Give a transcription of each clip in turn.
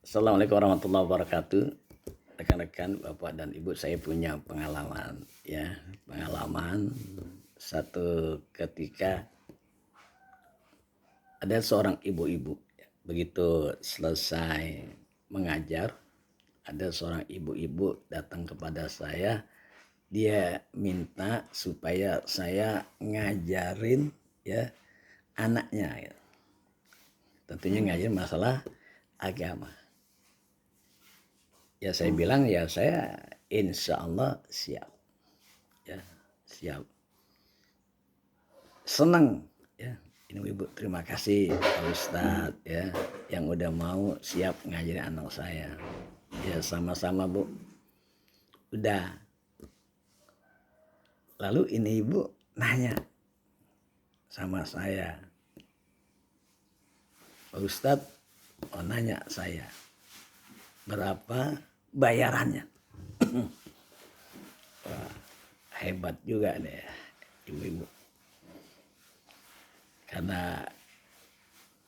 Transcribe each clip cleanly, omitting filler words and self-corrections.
Assalamualaikum warahmatullahi wabarakatuh. Rekan-rekan, Bapak dan Ibu, saya punya pengalaman ya. Pengalaman satu ketika ada seorang ibu-ibu, begitu selesai mengajar, ada seorang ibu-ibu datang kepada saya. Dia minta supaya saya ngajarin ya anaknya ya. Tentunya ngajarin masalah agama. Ya saya bilang ya saya insya Allah siap, ya siap, senang ya. Ini Ibu, terima kasih Pak Ustadz ya yang udah mau siap ngajarin anak saya. Ya sama-sama Bu. Udah. Lalu ini Ibu nanya sama saya, Pak Ustadz nanya saya berapa bayarannya. Wah, hebat juga nih ibu-ibu. Karena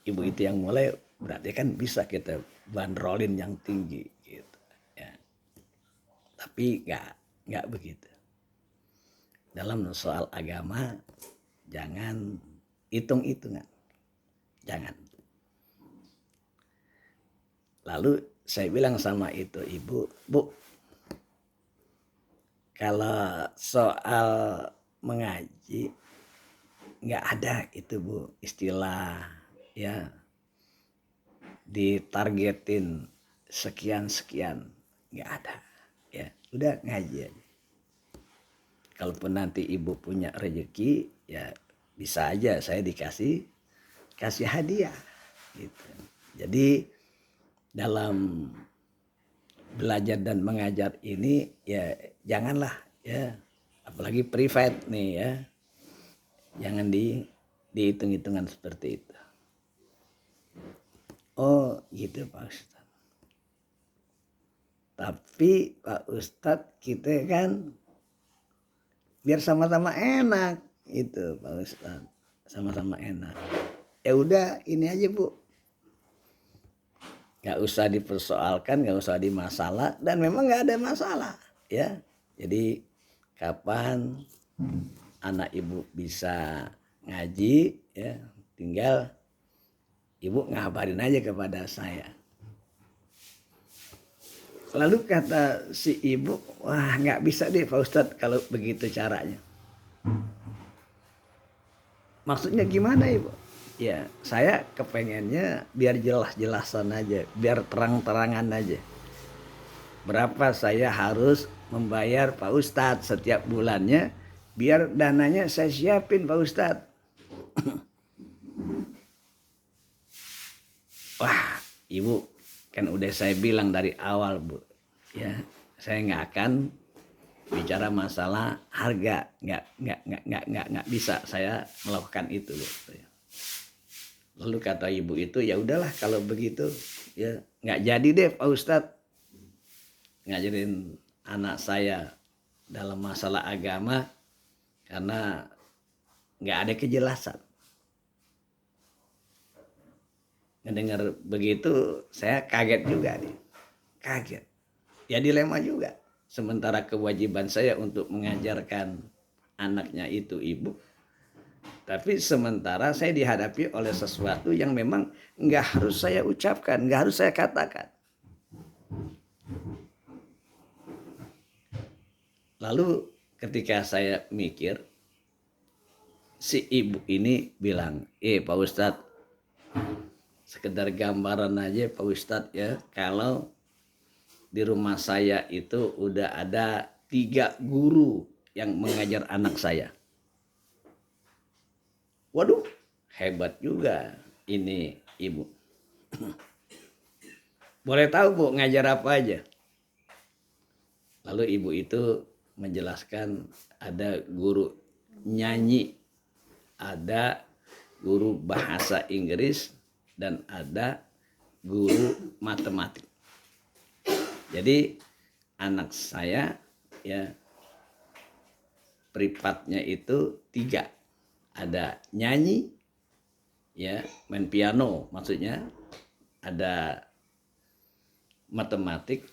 ibu itu yang mulai, berarti kan bisa kita bandrolin yang tinggi gitu ya. Tapi nggak begitu. Dalam soal agama jangan hitung-hitungan. Jangan. Lalu saya bilang sama itu ibu, Bu, kalau soal mengaji nggak ada itu Bu istilah ya ditargetin sekian nggak ada ya, udah ngaji aja. Kalaupun nanti ibu punya rezeki ya bisa aja saya kasih hadiah gitu. Jadi dalam belajar dan mengajar ini ya janganlah ya, apalagi private nih ya, jangan dihitung-hitungan seperti itu. Oh gitu Pak Ustadz. Tapi Pak Ustadz kita kan biar sama-sama enak itu Pak Ustadz, sama-sama enak. Ya udah ini aja Bu, nggak usah dipersoalkan, nggak usah dimasalah, dan memang nggak ada masalah ya. Jadi kapan anak ibu bisa ngaji ya, tinggal ibu ngabarin aja kepada saya. Lalu kata si ibu, wah nggak bisa deh Pak Ustadz kalau begitu caranya. Maksudnya gimana ibu? Ya saya kepengennya biar jelas-jelasan aja, biar terang-terangan aja. Berapa saya harus membayar Pak Ustadz setiap bulannya, biar dananya saya siapin Pak Ustadz. Wah ibu, kan udah saya bilang dari awal Bu ya, saya nggak akan bicara masalah harga, nggak bisa saya melakukan itu Bu. Lalu kata ibu itu, ya udahlah kalau begitu ya nggak jadi deh Pak Ustadz ngajarin anak saya dalam masalah agama karena nggak ada kejelasan. Ngedengar begitu saya kaget juga nih, kaget. Ya dilema juga. Sementara kewajiban saya untuk mengajarkan anaknya itu ibu, tapi sementara saya dihadapi oleh sesuatu yang memang nggak harus saya ucapkan, nggak harus saya katakan. Lalu ketika saya mikir, si ibu ini bilang, Pak Ustadz, sekedar gambaran aja Pak Ustadz ya, kalau di rumah saya itu udah ada 3 guru yang mengajar anak saya. Waduh, hebat juga ini ibu. Boleh tahu Bu ngajar apa aja? Lalu ibu itu menjelaskan ada guru nyanyi, ada guru bahasa Inggris, dan ada guru matematik. Jadi anak saya ya privatnya itu 3. Ada nyanyi ya, main piano maksudnya, ada matematik,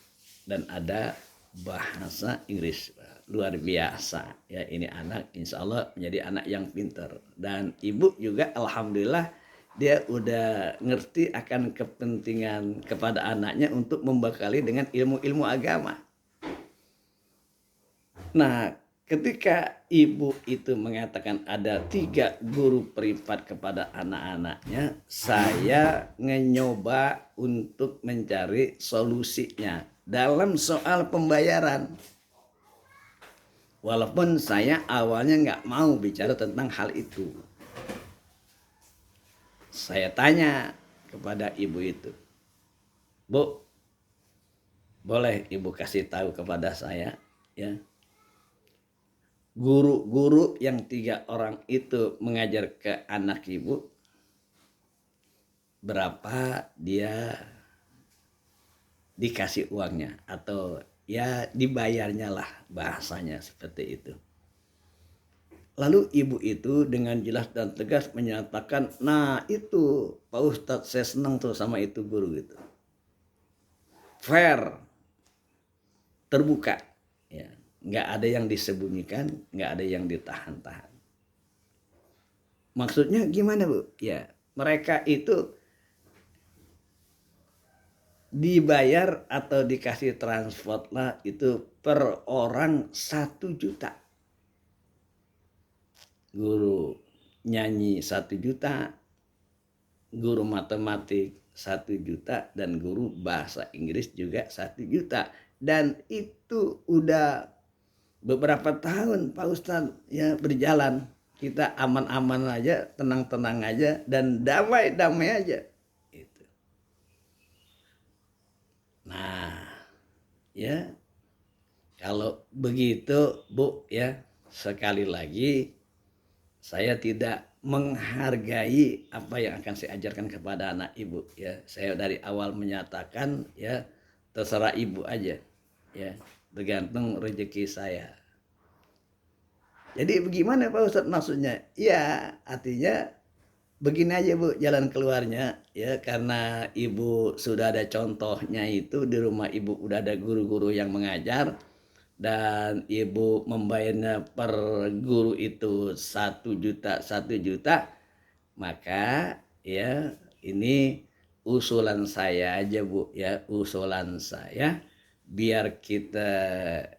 dan ada bahasa Inggris. Luar biasa ya, ini anak insya Allah menjadi anak yang pintar. Dan ibu juga alhamdulillah dia udah ngerti akan kepentingan kepada anaknya untuk membekali dengan ilmu-ilmu agama. Nah, ketika ibu itu mengatakan ada 3 guru privat kepada anak-anaknya, saya nyoba untuk mencari solusinya dalam soal pembayaran. Walaupun saya awalnya nggak mau bicara tentang hal itu. Saya tanya kepada ibu itu, Bu, boleh ibu kasih tahu kepada saya ya, guru-guru yang 3 orang itu mengajar ke anak ibu, berapa dia dikasih uangnya atau ya dibayarnya lah, bahasanya seperti itu. Lalu ibu itu dengan jelas dan tegas menyatakan, nah itu Pak Ustadz saya senang tuh sama itu guru gitu. Fair, terbuka, ya, nggak ada yang disembunyikan, nggak ada yang ditahan-tahan. Maksudnya gimana Bu? Ya, mereka itu dibayar atau dikasih transport lah itu per orang 1 juta. Guru nyanyi 1 juta, guru matematik 1 juta, dan guru bahasa Inggris juga 1 juta. Dan itu udah beberapa tahun Pak Ustadz ya berjalan. Kita aman-aman aja, tenang-tenang aja, dan damai-damai aja. Itu. Nah, ya kalau begitu Bu ya, sekali lagi saya tidak menghargai apa yang akan saya ajarkan kepada anak ibu ya. Saya dari awal menyatakan ya, terserah ibu aja ya, tergantung rezeki saya. Jadi bagaimana Pak Ustadz maksudnya? Ya artinya begini aja Bu jalan keluarnya ya, karena ibu sudah ada contohnya itu di rumah ibu udah ada guru-guru yang mengajar. Dan ibu membayarnya per guru itu 1 juta, maka ya ini usulan saya aja Bu ya, usulan saya biar kita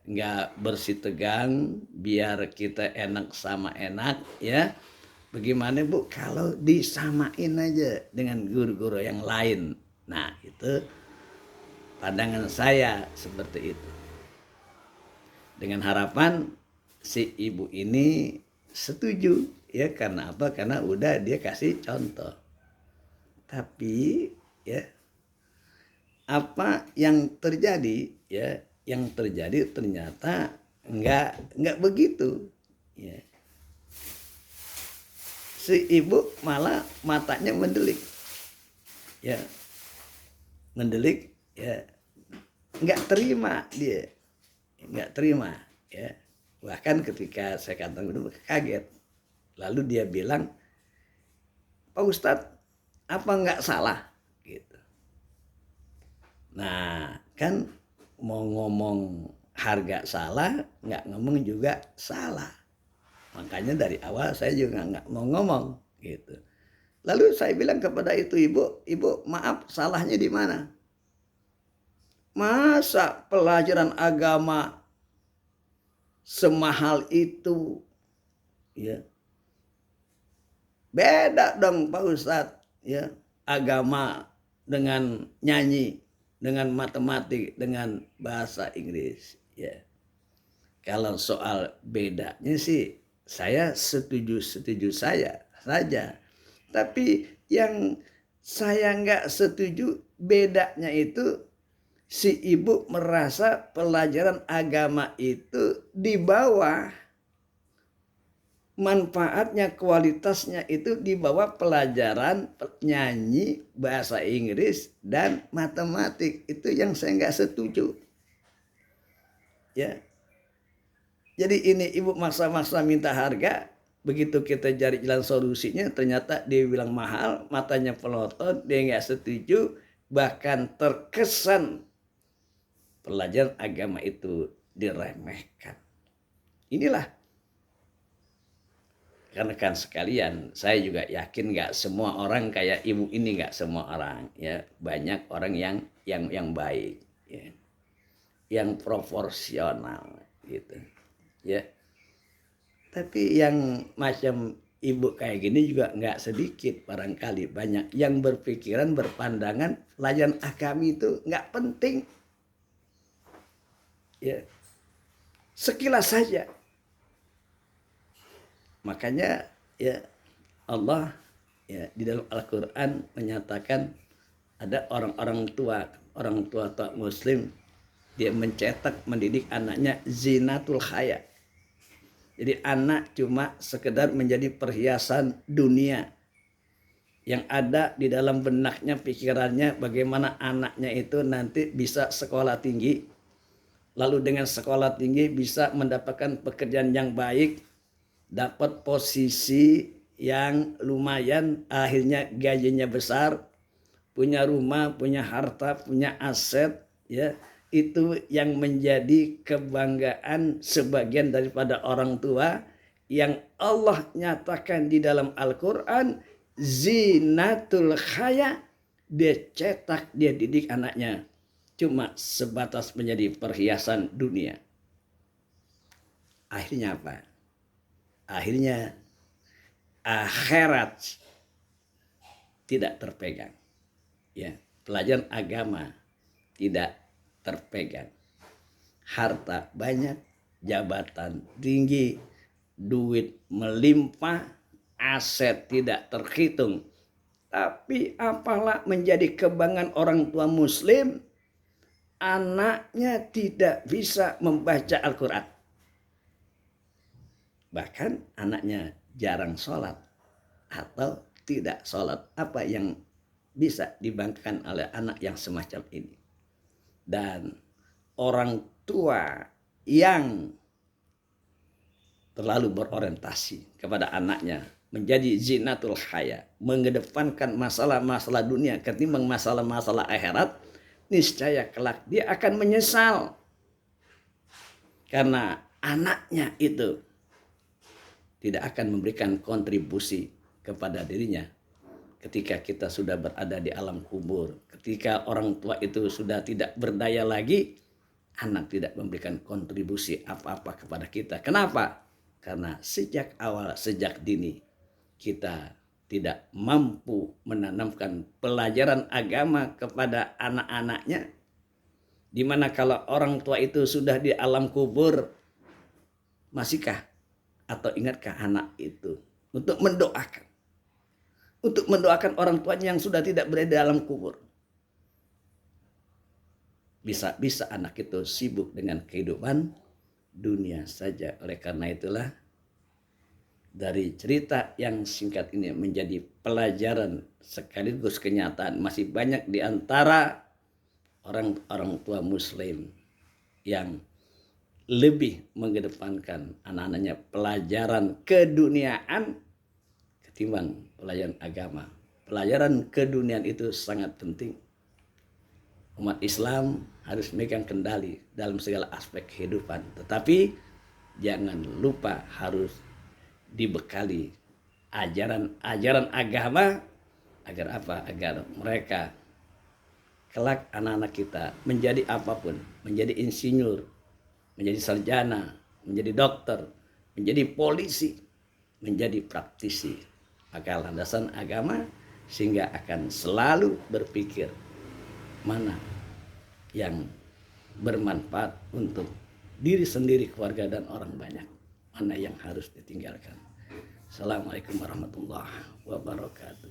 nggak bersih tegang, biar kita enak sama enak ya. Bagaimana Bu kalau disamain aja dengan guru-guru yang lain? Nah itu pandangan saya seperti itu. Dengan harapan si ibu ini setuju ya, karena apa? Karena udah dia kasih contoh. Tapi ya apa yang terjadi ya, yang terjadi ternyata enggak begitu ya. Si ibu malah matanya mendelik ya, mendelik ya, enggak terima dia. Nggak terima ya, bahkan ketika saya katakan dulu kaget. Lalu dia bilang, Pak Ustadz apa nggak salah gitu. Nah kan mau ngomong harga salah, nggak ngomong juga salah. Makanya dari awal saya juga nggak mau ngomong gitu. Lalu saya bilang kepada itu ibu maaf, salahnya di mana? Masa pelajaran agama semahal itu ya? Beda dong Pak Ustadz ya, agama dengan nyanyi, dengan matematik, dengan bahasa Inggris ya. Kalau soal bedanya sih saya setuju saya saja. Tapi yang saya nggak setuju bedanya itu si ibu merasa pelajaran agama itu di bawah, manfaatnya, kualitasnya itu di bawah pelajaran nyanyi, bahasa Inggris, dan matematik. Itu yang saya nggak setuju. Ya, jadi ini ibu maksa-maksa minta harga. Begitu kita cari jalan solusinya, ternyata dia bilang mahal, matanya pelotot, dia nggak setuju, bahkan terkesan pelajaran agama itu diremehkan. Inilah, karena kan sekalian, saya juga yakin nggak semua orang kayak ibu ini, nggak semua orang ya, banyak orang yang baik ya, yang proporsional gitu ya. Tapi yang macam ibu kayak gini juga nggak sedikit, barangkali banyak yang berpikiran, berpandangan pelajaran agama itu nggak penting ya, sekilas saja. Makanya ya Allah ya di dalam Al-Quran menyatakan ada orang tua muslim, dia mencetak, mendidik anaknya zinatul khaya. Jadi anak cuma sekedar menjadi perhiasan dunia. Yang ada di dalam benaknya, pikirannya bagaimana anaknya itu nanti bisa sekolah tinggi. Lalu dengan sekolah tinggi bisa mendapatkan pekerjaan yang baik, dapat posisi yang lumayan, akhirnya gajinya besar, punya rumah, punya harta, punya aset ya. Itu yang menjadi kebanggaan sebagian daripada orang tua yang Allah nyatakan di dalam Al-Quran, zinatul khaya, dia cetak, dia didik anaknya cuma sebatas menjadi perhiasan dunia. Akhirnya apa? Akhirnya akhirat tidak terpegang ya, pelajaran agama tidak terpegang, harta banyak, jabatan tinggi, duit melimpah, aset tidak terhitung, tapi apalah menjadi kebanggaan orang tua muslim, anaknya tidak bisa membaca Al-Quran, bahkan anaknya jarang sholat atau tidak sholat. Apa yang bisa dibanggakan oleh anak yang semacam ini? Dan orang tua yang terlalu berorientasi kepada anaknya menjadi zinatul khaya, mengedepankan masalah-masalah dunia ketimbang masalah-masalah akhirat, niscaya kelak dia akan menyesal. Karena anaknya itu tidak akan memberikan kontribusi kepada dirinya ketika kita sudah berada di alam kubur. Ketika orang tua itu sudah tidak berdaya lagi, anak tidak memberikan kontribusi apa-apa kepada kita. Kenapa? Karena sejak awal, sejak dini, kita tidak mampu menanamkan pelajaran agama kepada anak-anaknya. Dimana kalau orang tua itu sudah di alam kubur, masihkah atau ingatkah anak itu untuk mendoakan? Untuk mendoakan orang tuanya yang sudah tidak berada dalam kubur. Bisa anak itu sibuk dengan kehidupan dunia saja. Oleh karena itulah, dari cerita yang singkat ini menjadi pelajaran sekaligus kenyataan. Masih banyak di antara orang tua muslim yang lebih mengedepankan anak-anaknya pelajaran keduniaan ketimbang pelajaran agama. Pelajaran keduniaan itu sangat penting. Umat Islam harus memegang kendali dalam segala aspek kehidupan. Tetapi jangan lupa harus dibekali ajaran agama. Agar apa? Agar mereka kelak anak-anak kita menjadi apapun. Menjadi insinyur, menjadi sarjana, menjadi dokter, menjadi polisi, menjadi praktisi. Maka landasan agama sehingga akan selalu berpikir mana yang bermanfaat untuk diri sendiri, keluarga, dan orang banyak. Mana yang harus ditinggalkan. Assalamualaikum warahmatullahi wabarakatuh.